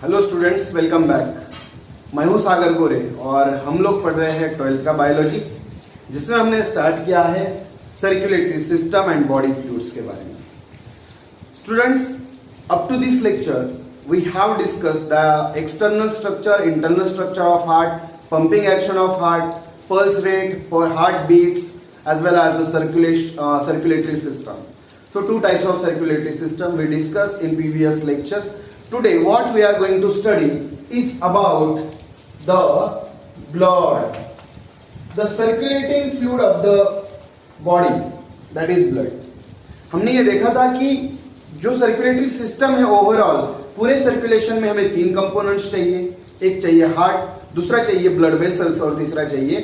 Hello students, welcome back. मैं हूं सागर गोरे और हम लोग पढ़ रहे हैं 12th का बायोलॉजी, जिसमें हमने स्टार्ट किया है circulatory system and body fluids के बारे में। Students, up to this lecture we have discussed the external structure, internal structure of heart, pumping action of heart, pulse rate, heart beats, as well as the circulatory system. So two types of circulatory system we discussed in previous lectures. Today what we are going to study is about the blood, the circulating fluid of the body, that is blood. हमने ये देखा था कि जो circulatory system है overall पूरे circulation में हमें तीन कंपोनेंट्स चाहिए। एक चाहिए हार्ट, दूसरा चाहिए ब्लड वेसल्स और तीसरा चाहिए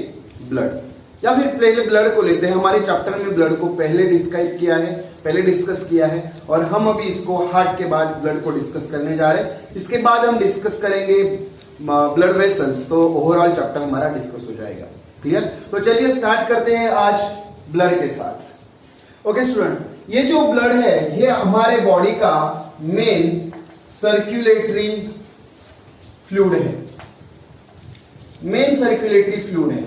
ब्लड। या फिर पहले ब्लड को लेते हैं। हमारे चैप्टर में ब्लड को पहले डिस्कस किया है और हम अभी इसको हार्ट के बाद ब्लड को डिस्कस करने जा रहे हैं। इसके बाद हम डिस्कस करेंगे ब्लड वेसल्स, तो ओवरऑल चैप्टर हमारा डिस्कस हो जाएगा। क्लियर? तो चलिए स्टार्ट करते हैं आज ब्लड के साथ। ओके स्टूडेंट, ये जो ब्लड है ये हमारे बॉडी का मेन सर्कुलेटरी फ्लूइड है, मेन सर्कुलेटरी फ्लूइड है।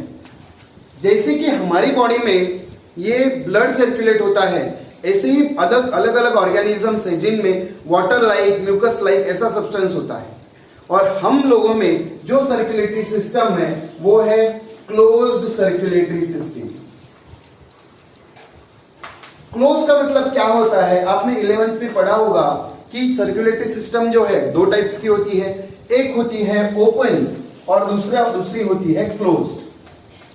जैसे कि हमारी बॉडी में ये ब्लड सर्कुलेट होता है, ऐसे ही अलग अलग ऑर्गेनिजम्स हैं जिनमें वाटर लाइक, म्यूकस लाइक ऐसा सब्सटेंस होता है। और हम लोगों में जो सर्कुलेटरी सिस्टम है वो है क्लोज्ड सर्कुलेटरी सिस्टम। क्लोज का मतलब क्या होता है? आपने 11th में पढ़ा होगा कि सर्कुलेटरी सिस्टम जो है दो टाइप्स की होती है। एक होती है ओपन और दूसरी होती है क्लोज्ड।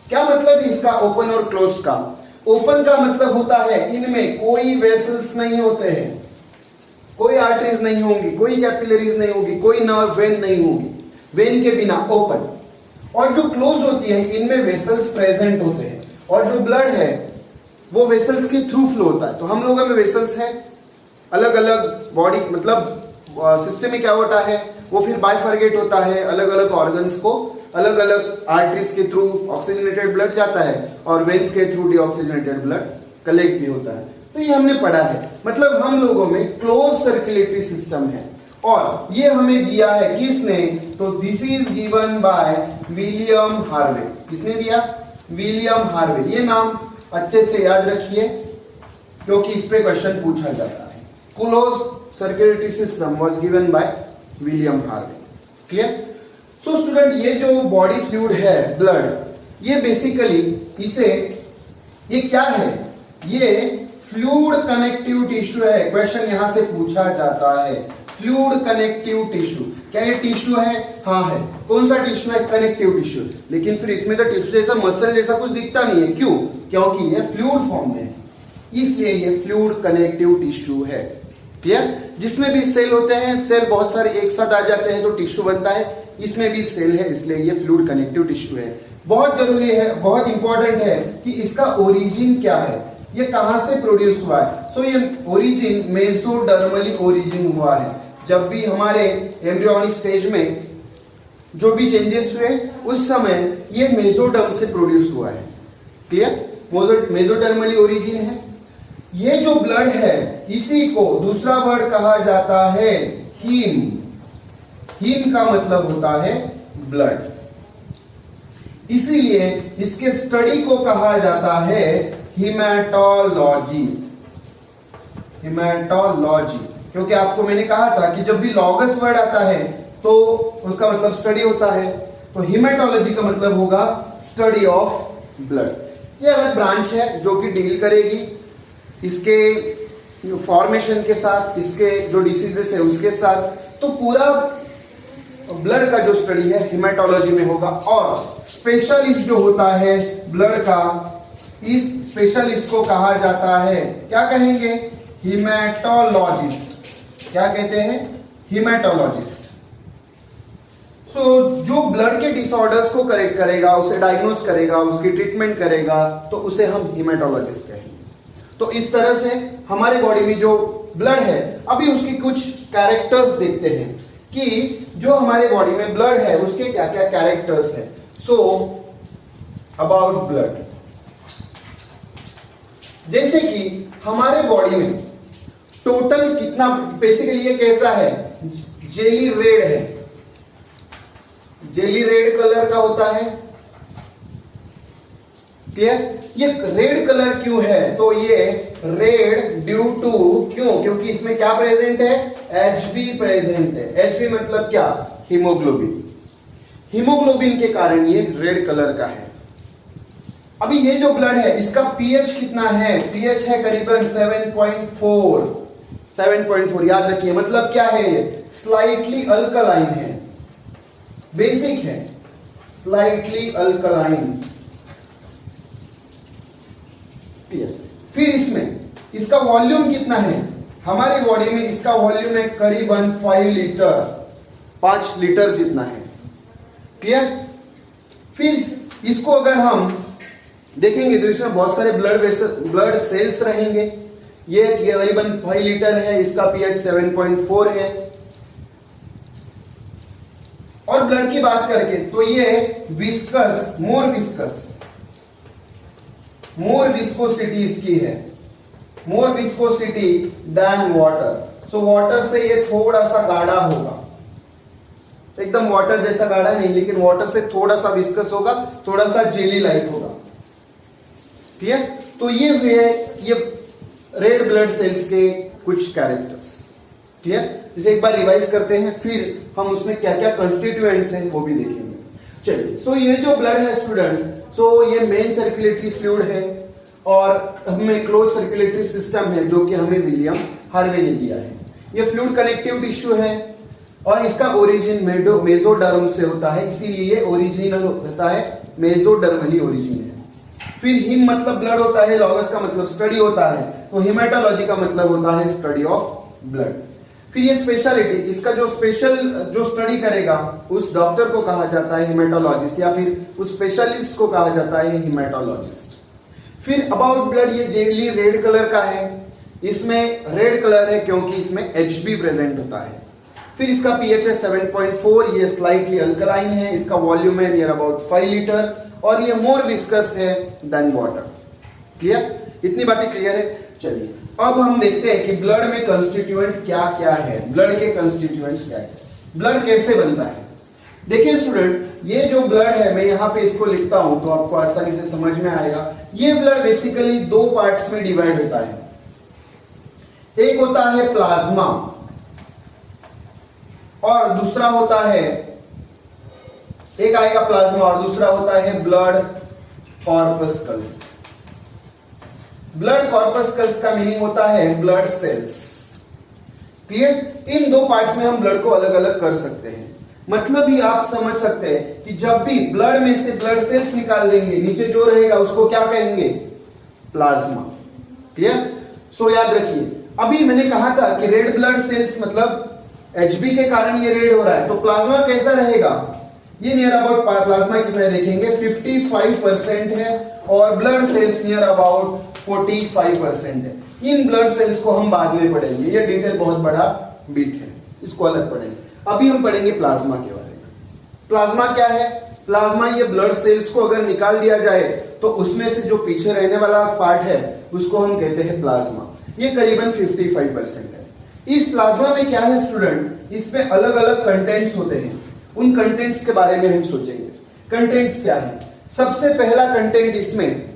क्या मतलब है इसका ओपन और क्लोज्ड का? ओपन का मतलब होता है इनमें कोई वेसल्स नहीं होते हैं, कोई आर्टरीज नहीं होंगी, कोई कैपिलरीज नहीं होगी, कोई नर्व वेन नहीं होगी, वेन के बिना ओपन। और जो क्लोज होती है इनमें वेसल्स प्रेजेंट होते हैं और जो ब्लड है वो वेसल्स के थ्रू फ्लो होता है। तो हम लोगों में वेसल्स है अलग अलग बॉडी, मतलब सिस्टम में क्या होता है वो फिर बाइफर्गेट होता है, अलग अलग ऑर्गन्स को अलग अलग आर्टरीज के थ्रू ऑक्सीजनेटेड ब्लड जाता है और वेन्स के थ्रू डीऑक्सीजनेटेड ब्लड कलेक्ट भी होता है। तो ये हमने पढ़ा है, मतलब हम लोगों में क्लोज सर्कुलेटरी सिस्टम है। और ये हमें दिया है किसने? तो this is given by William Harvey. किसने दिया? William Harvey. ये नाम अच्छे से याद रखिए क्योंकि इस पे क्वेश्चन पूछा जाता है। Close circulatory system was given by William Harvey. Clear? So student, ये जो बॉडी फ्लूइड है ब्लड, ये बेसिकली ये क्या है? ये फ्लूइड कनेक्टिव टिश्यू है। क्वेश्चन यहां से पूछा जाता है, फ्लूइड कनेक्टिव टिश्यू। क्या ये टिश्यू है? हाँ है। कौन सा टिश्यू है? Connective tissue. लेकिन फिर इसमें तो टिश्यू जैसा मसल जैसा कुछ दिखता नहीं है। क्यों? क्योंकि ये फ्लूइड फॉर्म में है, इसलिए ये फ्लूइड कनेक्टिव टिश्यू है। क्लियर? जिसमें भी सेल होते हैं, सेल बहुत सारे एक साथ आ जाते हैं तो टिश्यू बनता है। इसमें भी सेल है, इसलिए ये फ्लूइड कनेक्टिव टिश्यू है। बहुत जरूरी है, बहुत इंपॉर्टेंट है कि इसका ओरिजिन क्या है, ये कहां से प्रोड्यूस हुआ है। सो ये ओरिजिन मेसोडर्मली ओरिजिन हुआ है। जब भी हमारे एम्ब्रियोनिक स्टेज में जो भी चेंजेस हुए उस समय ये मेसोडर्म से प्रोड्यूस हुआ है। क्लियर? मेसोडर्मली ओरिजिन है। ये जो ब्लड है इसी को दूसरा वर्ड कहा जाता है हीम। हीम का मतलब होता है ब्लड, इसीलिए इसके स्टडी को कहा जाता है हिमेटोलॉजी। हिमेटोलॉजी, क्योंकि आपको मैंने कहा था कि जब भी लॉगस वर्ड आता है तो उसका मतलब स्टडी होता है। तो हिमेटोलॉजी का मतलब होगा स्टडी ऑफ ब्लड। ये अलग ब्रांच है जो कि डील करेगी इसके फॉर्मेशन के साथ, इसके जो डिसीजेस है उसके साथ। तो पूरा ब्लड का जो स्टडी है हिमेटोलॉजी में होगा। और स्पेशलिस्ट जो होता है ब्लड का, इस स्पेशलिस्ट को कहा जाता है, क्या कहेंगे? हिमेटोलॉजिस्ट। क्या कहते हैं? हिमेटोलॉजिस्ट। सो जो ब्लड के डिसऑर्डर्स को करेक्ट करेगा, उसे डायग्नोज करेगा, उसकी ट्रीटमेंट करेगा, तो उसे हम हिमेटोलॉजिस्ट कहेंगे। तो इस तरह से हमारे बॉडी में जो ब्लड है, अभी उसकी कुछ कैरेक्टर्स देखते हैं कि जो हमारे बॉडी में ब्लड है उसके क्या क्या कैरेक्टर्स है। सो अबाउट ब्लड, जैसे कि हमारे बॉडी में टोटल कितना, बेसिकली ये कैसा है? जेली रेड है। जेली रेड कलर का होता है। क्लियर? ये रेड कलर क्यों है? तो ये रेड ड्यू टू, क्यों? क्योंकि इसमें क्या प्रेजेंट है? Hb प्रेजेंट है। Hb मतलब क्या? हीमोग्लोबिन। हीमोग्लोबिन के कारण ये रेड कलर का है। अभी ये जो ब्लड है इसका पीएच कितना है? पीएच है करीबन 7.4। 7.4 याद रखिए, मतलब क्या है? ये स्लाइटली अल्कलाइन है, बेसिक है, स्लाइटली अल्कलाइन। फिर इसमें इसका वॉल्यूम कितना है? हमारी बॉडी में इसका वॉल्यूम है करीबन 5 लीटर, 5 लीटर जितना है। क्लियर? फिर इसको अगर हम देखेंगे तो इसमें बहुत सारे ब्लड सेल्स रहेंगे। ये करीबन 5 लीटर है, इसका पीएच 7.4 है। और ब्लड की बात करके तो ये विस्कस, मोर विस्कोसिटी इसकी है, more viscosity than water. So water से ये थोड़ा सा गाढ़ा होगा, एकदम वाटर जैसा गाढ़ा नहीं, लेकिन वाटर से थोड़ा सा विस्कस होगा, थोड़ा सा जेली लाइक होगा। ठीक है? तो ये रेड ब्लड सेल्स के कुछ कैरेक्टर्स। ठीक है? इसे एक बार रिवाइज करते हैं, फिर हम उसमें क्या क्या कंस्टिट्यूएंट्स हैं वो भी देखेंगे। चलिए, सो ये जो ब्लड है स्टूडेंट्स, सो ये मेन सर्कुलेटरी फ्लूइड है और हमें क्लोज सर्कुलेटरी सिस्टम है जो कि हमें विलियम हार्वे ने दिया है। ये फ्लूइड कनेक्टिव टिश्यू है और इसका ओरिजिन मेसोडर्म से होता है, इसीलिए ये ओरिजिनल होता है, मेसोडर्मली ओरिजिन है। फिर हिम मतलब ब्लड होता है, लॉगस का मतलब स्टडी होता है, तो हिमेटोलॉजी का मतलब होता है स्टडी ऑफ ब्लड। फिर ये स्पेशलिटी, इसका जो स्टडी करेगा उस डॉक्टर को कहा जाता है हिमेटोलॉजिस्ट, या फिर उस स्पेशलिस्ट को कहा जाता है हिमेटोलॉजिस्ट। फिर अबाउट ब्लड, ये जेली रेड कलर का है, इसमें रेड कलर है क्योंकि इसमें Hb प्रेजेंट होता है। फिर इसका पीएच है 7.4, ये स्लाइटली अल्कलाइन है, इसका वॉल्यूम है नियर अबाउट 5 लीटर और ये मोर विस्कस है देन वाटर। क्लियर? इतनी बातें क्लियर है। चलिए अब हम देखते हैं कि ब्लड में कंस्टिट्यूएंट क्या क्या है, ब्लड के कंस्टिट्यूएंट्स क्या है, ब्लड कैसे बनता है। देखिए स्टूडेंट, ये जो ब्लड है, मैं यहाँ पे इसको लिखता हूं तो आपको आसानी से समझ में आएगा। ये ब्लड बेसिकली 2 पार्ट्स में डिवाइड होता है। एक होता है प्लाज्मा और दूसरा होता है, एक आएगा प्लाज्मा और दूसरा होता है ब्लड कॉर्पस्कल्स। ब्लड कॉर्पस्कल्स का मीनिंग होता है ब्लड सेल्स। क्लियर? इन 2 पार्ट्स में हम ब्लड को अलग अलग कर सकते हैं। मतलब ही आप समझ सकते हैं कि जब भी ब्लड में से ब्लड सेल्स निकाल देंगे, नीचे जो रहेगा उसको क्या कहेंगे? प्लाज्मा। क्लियर? सो याद रखिए, अभी मैंने कहा था कि रेड ब्लड सेल्स मतलब Hb के कारण ये रेड हो रहा है, तो प्लाज्मा कैसा रहेगा? ये नियर अबाउट प्लाज्मा कितना देखेंगे 55% है और ब्लड सेल्स नियर अबाउट 45% है। इन ब्लड सेल्स को हम बाद में पढ़ेंगे, ये डिटेल बहुत बड़ा बीट है, इसको अलग पढ़ेंगे। अभी हम पढ़ेंगे प्लाज्मा के बारे में। प्लाज्मा क्या है? प्लाज्मा ये ब्लड सेल्स को अगर निकाल दिया जाए तो उसमें से जो पीछे रहने वाला पार्ट है उसको हम कहते हैं प्लाज्मा। ये करीबन 55% है। इस प्लाज्मा में क्या है स्टूडेंट? इसमें अलग अलग कंटेंट्स होते हैं, उन कंटेंट्स के बारे में हम सोचेंगे। कंटेंट्स क्या है? सबसे पहला कंटेंट इसमें,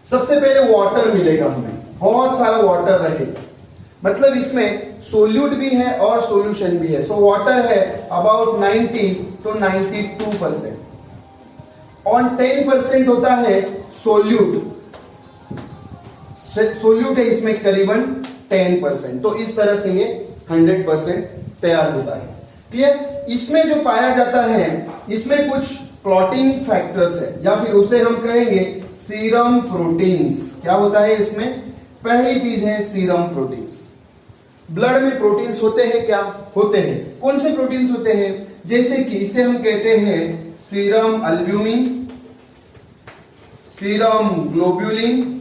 सबसे पहले वाटर मिलेगा हमें, बहुत सारा वाटर रहेगा, मतलब इसमें सोल्यूट भी है और सॉल्यूशन भी है। सो वाटर है अबाउट 90 to 92% और 10% होता है सोल्यूट। सोल्यूट है इसमें करीबन 10%। तो इस तरह से ये 100% तैयार होता है। क्लियर? इसमें जो पाया जाता है, इसमें कुछ क्लॉटिंग फैक्टर्स है, या फिर उसे हम कहेंगे सीरम प्रोटीन्स। क्या होता है इसमें? पहली चीज है सीरम प्रोटीन्स। ब्लड में प्रोटीन्स होते हैं क्या? होते हैं। कौन से प्रोटीन्स होते हैं? जैसे कि इसे हम कहते हैं सीरम अल्ब्यूमिन, सीरम ग्लोब्यूलिन,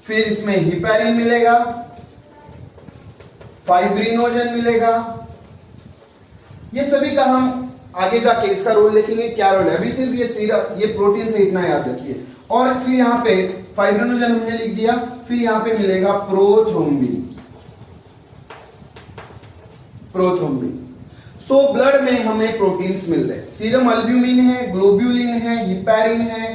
फिर इसमें हिपैरिन मिलेगा, फाइब्रिनोजन मिलेगा। ये सभी का हम आगे जाके इसका रोल देखेंगे, क्या रोल है। अभी सिर्फ ये सीरम, ये प्रोटीन से इतना याद रखिए। और फिर यहां पे फाइब्रिनोजन हमने लिख दिया, फिर यहां पे मिलेगा प्रोथ्रोम्बिन। सो ब्लड में हमें प्रोटीन्स मिल रहे हैं। सीरम अल्ब्यूमिन है, ग्लोब्यूलिन है, हिपैरिन है,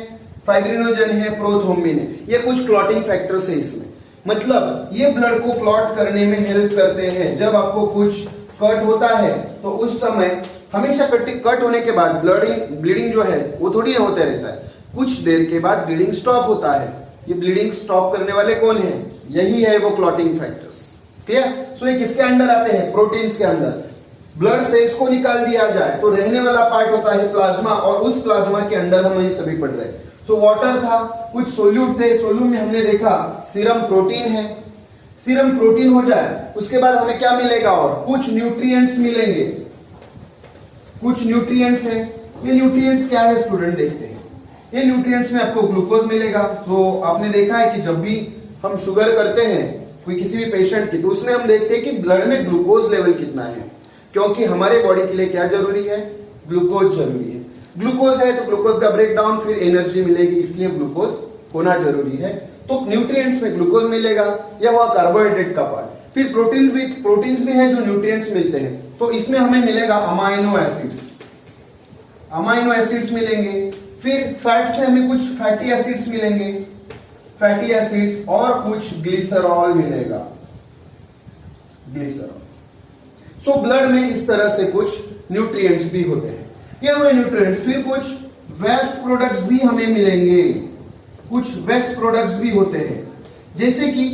फाइब्रिनोजन है, प्रोथ्रोम्बिन है। ये कुछ क्लॉटिंग फैक्टर्स है इसमें। मतलब ये ब्लड को क्लॉट करने में हेल्प करते हैं। जब आपको कुछ कट होता है तो उस समय हमेशा कट होने के बाद ब्लीडिंग जो है वो थोड़ी होते रहता है, कुछ देर के बाद ब्लीडिंग स्टॉप होता है। ये ब्लीडिंग स्टॉप करने वाले कौन है? यही है वो क्लॉटिंग फैक्टर्स। क्लियर? सो ये किसके अंडर आते हैं? प्रोटीन्स के अंदर। ब्लड सेल्स को निकाल दिया जाए तो रहने वाला पार्ट होता है प्लाज्मा, और उस प्लाज्मा के अंदर हम ये सभी पढ़ रहे हैं। सो वाटर था, कुछ सोल्यूट थे, सोल्यूट में हमने देखा सीरम प्रोटीन है। सीरम प्रोटीन हो जाए उसके बाद हमें क्या मिलेगा? और कुछ न्यूट्रिएंट्स मिलेंगे। कुछ न्यूट्रिएंट्स है। ये न्यूट्रिएंट्स क्या है स्टूडेंट? देखते हैं। ये न्यूट्रिएंट्स में आपको ग्लूकोज मिलेगा। तो आपने देखा है कि जब भी हम शुगर करते हैं कोई किसी भी पेशेंट की, तो उसमें हम देखते हैं कि ब्लड में ग्लूकोज लेवल कितना है, क्योंकि हमारे बॉडी के लिए क्या जरूरी है? ग्लूकोज जरूरी है। ग्लूकोज है तो ग्लूकोज का ब्रेकडाउन, फिर एनर्जी मिलेगी, इसलिए ग्लूकोज होना जरूरी है। तो न्यूट्रिएंट्स में ग्लूकोज मिलेगा, यह हुआ कार्बोहाइड्रेट का पार्ट। फिर प्रोटीन्स भी है जो न्यूट्रिएंट्स मिलते हैं। तो इसमें हमें मिलेगा अमाइनो एसिड्स। अमाइनो एसिड्स मिलेंगे। फिर फैट से हमें कुछ फैटी एसिड्स मिलेंगे, फैटी एसिड्स, और कुछ ग्लिसरॉल मिलेगा, ग्लिसरॉल। सो ब्लड में इस तरह से कुछ न्यूट्रिएंट्स भी होते हैं। ये हुए न्यूट्रिएंट्स। फिर कुछ वेस्ट प्रोडक्ट्स भी हमें मिलेंगे। कुछ वेस्ट प्रोडक्ट्स भी होते हैं, जैसे कि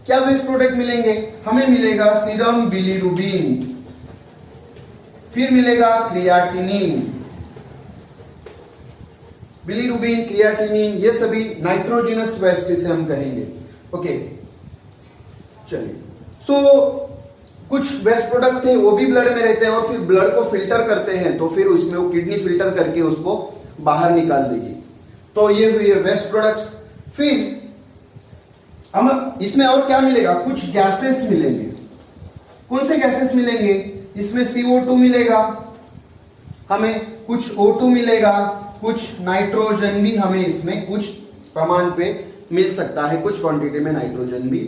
क्या वेस्ट प्रोडक्ट मिलेंगे? हमें मिलेगा सीरम बिलीरुबिन, फिर मिलेगा क्रिएटिनिन। बिलीरुबिन, क्रिएटिनिन, ये सभी नाइट्रोजिनस वेस्ट इसे हम कहेंगे। ओके, चलिए। सो कुछ वेस्ट प्रोडक्ट थे वो भी ब्लड में रहते हैं, और फिर ब्लड को फिल्टर करते हैं तो फिर उसमें वो किडनी फिल्टर करके उसको बाहर निकाल देगी। तो ये हुए वेस्ट प्रोडक्ट्स। फिर हम इसमें और क्या मिलेगा? कुछ गैसेस मिलेंगे। कौन से गैसेस मिलेंगे? इसमें CO2 मिलेगा, हमें कुछ O2 मिलेगा, कुछ नाइट्रोजन भी हमें इसमें कुछ प्रमाण पे मिल सकता है, कुछ क्वांटिटी में नाइट्रोजन भी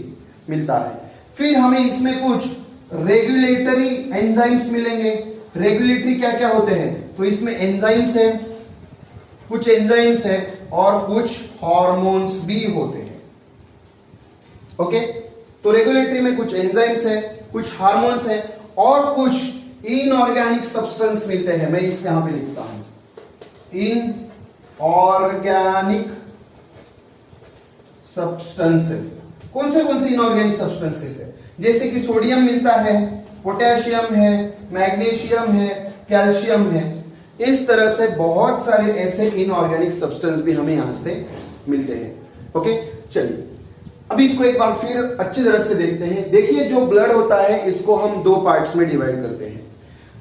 मिलता है। फिर हमें इसमें कुछ रेगुलेटरी एंजाइम्स मिलेंगे। रेगुलेटरी क्या क्या होते हैं? तो इसमें एंजाइम्स है, कुछ एंजाइम्स है, और कुछ हार्मोन्स भी होते हैं। ओके, तो रेगुलेटरी में कुछ एंजाइम्स है, कुछ हार्मोन्स है, और कुछ इनऑर्गेनिक सब्सटेंस मिलते हैं। मैं इस यहां पे लिखता हूं, इनऑर्गेनिक सब्सटेंसेस। कौन से इनऑर्गेनिक सब्सटेंसेस है? जैसे कि सोडियम मिलता है, पोटेशियम है, मैग्नीशियम है, कैल्शियम है। इस तरह से बहुत सारे ऐसे इनऑर्गेनिक सब्सटेंस भी हमें यहां से मिलते हैं। ओके, चलिए अभी इसको एक बार फिर अच्छी तरह से देखते हैं। देखिए, जो ब्लड होता है इसको हम दो पार्ट्स में डिवाइड करते हैं।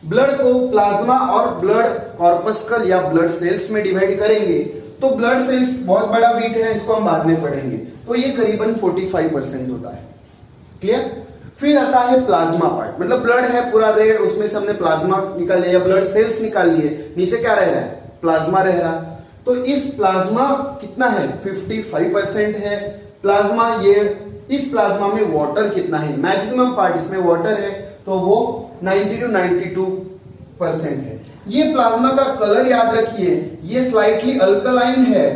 ब्लड को प्लाज्मा और ब्लड कॉर्पस्कल या ब्लड सेल्स में डिवाइड करेंगे तो ब्लड सेल्स बहुत बड़ा बीट है, इसको हम बाद में पढ़ेंगे। तो ये करीबन 45% होता है। क्लियर? फिर आता है प्लाज्मा पार्ट, मतलब ब्लड है पूरा रेड, उसमें से हमने प्लाज्मा निकाल लिया या ब्लड सेल्स निकाल लिए, नीचे क्या रह रहा है? प्लाज्मा रह रहा। तो इस प्लाज्मा कितना है? 55% है प्लाज्मा। ये इस प्लाज्मा में वाटर कितना है? मैक्सिमम पार्ट इसमें वाटर है, तो वो 90 to 92% है। ये प्लाज्मा का कलर याद रखिए, ये स्लाइटली अल्कलाइन है,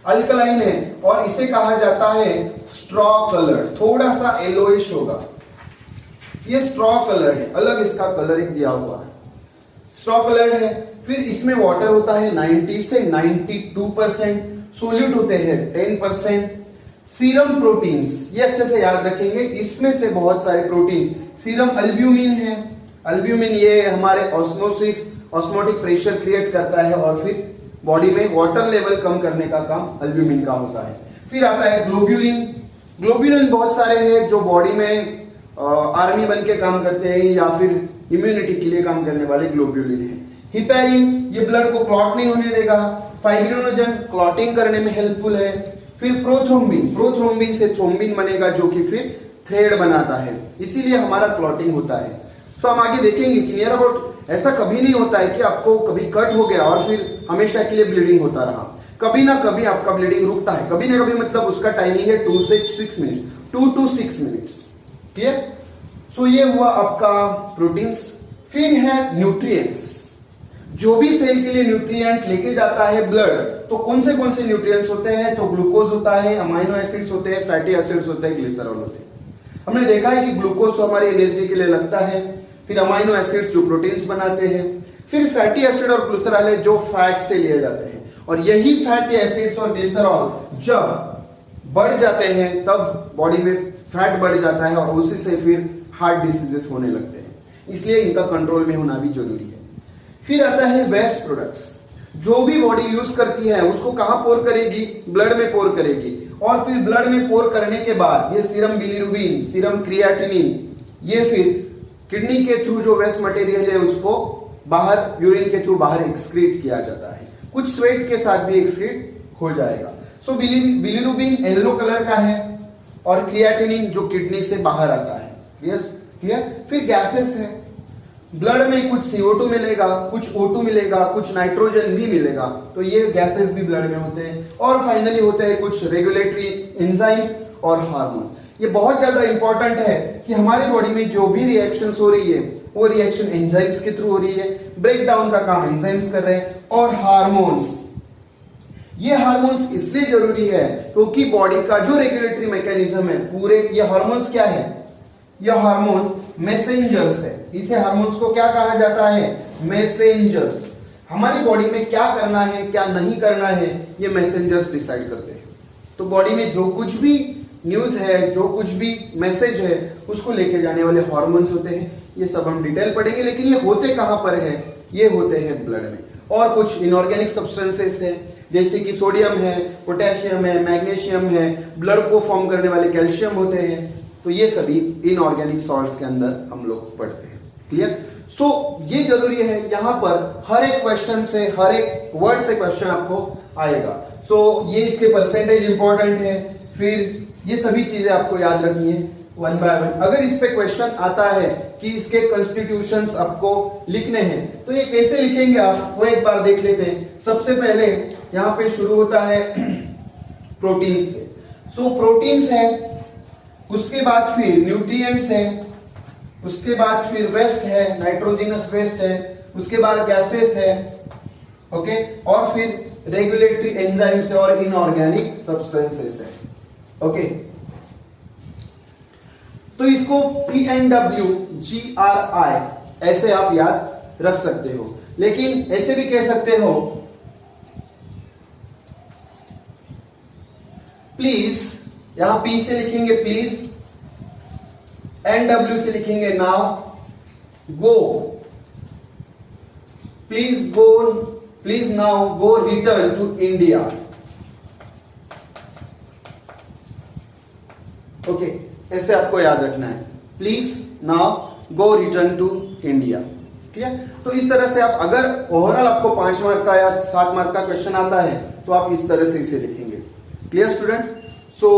अल्कलाइन है, और इसे कहा जाता है स्ट्रॉ कलर, थोड़ा सा येलोइश होगा। ये स्ट्रॉ कलर है, अलग इसका कलर एक दिया हुआ है, स्ट्रॉ कलर है। फिर इसमें वाटर होता है 90 से 92%, सोल्यूट होते हैं 10%। सीरम प्रोटीन्स, ये अच्छे से याद रखेंगे, इसमें से बहुत सारे प्रोटीन्स। सीरम अल्ब्यूमिन है, अल्ब्यूमिन ये हमारे ऑस्मोटिक प्रेशर क्रिएट करता है, और फिर बॉडी में वाटर लेवल कम करने का काम अल्ब्यूमिन का होता है। फिर आता है ग्लोब्यूलिन। ग्लोब्यूलिन बहुत सारे हैं जो बॉडी में आर्मी बन के काम करते हैं, या फिर इम्यूनिटी के लिए काम करने वाले ग्लोब्यूलिन है। हिपैरिन, ये ब्लड को क्लॉट नहीं होने देगा। फाइब्रिनोजन, क्लॉटिंग करने में हेल्पफुल है। फिर प्रोथ्रोम्बिन, प्रोथ्रोम्बिन से थ्रोम्बिन बनेगा जो कि फिर थ्रेड बनाता है, इसीलिए हमारा क्लॉटिंग होता है। तो हम आगे देखेंगे कि नियर अबाउट ऐसा कभी नहीं होता है कि आपको कभी कट हो गया और फिर हमेशा के लिए ब्लीडिंग होता रहा। कभी ना कभी आपका ब्लीडिंग रुकता है, कभी ना कभी, मतलब उसका टाइमिंग है 2 से 6 मिनट, 2 to 6 मिनट्स। क्लियर? सो ये हुआ आपका प्रोटीन्स। फिर है न्यूट्रिएंट्स। जो भी सेल के लिए न्यूट्रिएंट लेके जाता है ब्लड, तो कौन से न्यूट्रिएंट्स होते हैं? तो ग्लूकोज होता है, अमाइनो एसिड्स होते हैं, फैटी एसिड्स होते हैं, ग्लिसरॉल होते हैं। हमने देखा है कि ग्लूकोज तो हमारी एनर्जी के लिए लगता है, फिर अमाइनो एसिड्स जो प्रोटीन्स बनाते हैं, फिर फैटी एसिड और ग्लिसरॉल है जो फैट से लिए जाते हैं। और यही फैटी एसिड्स और ग्लिसरॉल जब बढ़ जाते हैं तब बॉडी में फैट बढ़ जाता है और उसी से फिर हार्ट डिसीजेस होने लगते हैं। इसलिए इनका कंट्रोल में होना भी जरूरी है। फिर आता है वेस्ट प्रोडक्ट्स। जो भी बॉडी यूज करती है उसको कहां पोर करेगी? ब्लड में पोर करेगी। और फिर ब्लड में पोर करने के बाद ये सीरम बिलीरुबिन, सीरम क्रिएटिनिन, ये फिर किडनी के थ्रू जो वेस्ट मटेरियल है उसको बाहर यूरिन के थ्रू बाहर एक्सक्रीट किया जाता है। कुछ स्वेट के साथ भी एक्सक्रीट हो जाएगा। सो बिलीरुबिन येलो कलर का है और क्रिएटिनिन जो किडनी से बाहर आता है। क्लियर? फिर गैसेस है। ब्लड में कुछ CO2 मिलेगा, कुछ O2 मिलेगा, कुछ नाइट्रोजन भी मिलेगा, तो ये गैसेस भी ब्लड में होते हैं। और फाइनली होते हैं कुछ रेगुलेटरी एंजाइम्स और हार्मोन। ये बहुत ज्यादा इंपॉर्टेंट है कि हमारी बॉडी में जो भी रिएक्शंस हो रही है वो रिएक्शन एंजाइम्स के थ्रू हो रही है। ब्रेक डाउन का काम एंजाइम्स कर रहे हैं। और हार्मोन्स, ये हार्मोन्स इसलिए जरूरी है क्योंकि बॉडी का जो रेगुलेटरी मैकेनिज्म है पूरे, ये हार्मोन्स क्या है? ये हार्मोन्स मैसेंजर्स है। इसे हार्मोन्स को क्या कहा जाता है? मैसेंजर्स। हमारी बॉडी में क्या करना है क्या नहीं करना है ये मैसेंजर्स डिसाइड करते हैं। तो बॉडी में जो कुछ भी न्यूज है, जो कुछ भी मैसेज है, उसको लेके जाने वाले हार्मोन्स होते हैं। ये सब हम डिटेल पढ़ेंगे, लेकिन ये होते कहां पर है? ये होते हैं ब्लड में। और कुछ इनऑर्गेनिक सब्सटेंसेस है जैसे कि सोडियम है, पोटेशियम है, मैग्नीशियम है, ब्लड को फॉर्म करने वाले कैल्शियम होते हैं। तो ये सभी इनऑर्गेनिक सॉल्ट्स के अंदर हम लोग पढ़ते हैं। क्लियर? सो ये जरूरी है, यहां पर हर एक क्वेश्चन से, हर एक वर्ड से क्वेश्चन आपको आएगा। सो ये इसके परसेंटेज इंपॉर्टेंट है। फिर ये सभी चीजें आपको याद रखनी है वन बाय वन। अगर इस पे क्वेश्चन आता है कि इसके कॉन्स्टिट्यूशंस आपको लिखने हैं तो ये कैसे लिखेंगे आप, वो एक बार देख लेते हैं। सबसे पहले यहां पे शुरू होता है प्रोटीन्स से। सो प्रोटीन्स है, उसके बाद फिर न्यूट्रिएंट्स है, उसके बाद फिर वेस्ट है, नाइट्रोजनस वेस्ट है, उसके बाद गैसेस है, ओके, और फिर रेगुलेटरी एंजाइम्स है और इनऑर्गेनिक सब्सटेंसेस है। ओके, तो इसको PNWGRI ऐसे आप याद रख सकते हो, लेकिन ऐसे भी कह सकते हो प्लीज। यहां P से लिखेंगे प्लीज, NW से लिखेंगे now, go, please now go return to India. Okay, ऐसे आपको याद रखना है, please now go return to India. Clear? तो इस तरह से आप, अगर ओवरऑल आपको 5 मार्क का या 7 मार्क का क्वेश्चन आता है तो आप इस तरह से इसे लिखेंगे। Clear students? So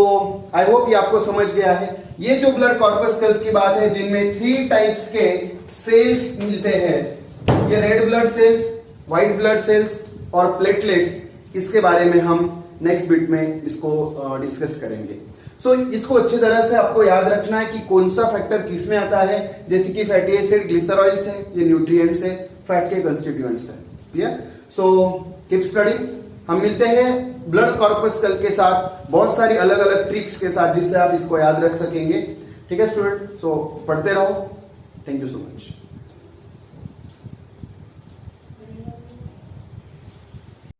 I hope ये आपको समझ गया है। ये जो ब्लड कॉर्पस्कल्स की बात है जिनमें 3 टाइप्स के सेल्स मिलते हैं, ये red blood cells, white blood cells और प्लेटलेट्स, इसके बारे में हम नेक्स्ट बिट में इसको डिस्कस करेंगे। सो इसको अच्छी तरह से आपको याद रखना है कि कौन सा फैक्टर किस में आता है, जैसे कि फैटी एसिड, ग्लिसरॉइल्स है, ये न्यूट्रिएंट्स है, फैट के कंस्टिट्यूएंट्स है। क्लियर? So keep study. हम मिलते हैं ब्लड कॉर्पस्कल के साथ बहुत सारी अलग अलग ट्रिक्स के साथ जिससे आप इसको याद रख सकेंगे। ठीक है स्टूडेंट? सो पढ़ते रहो। Thank you so much.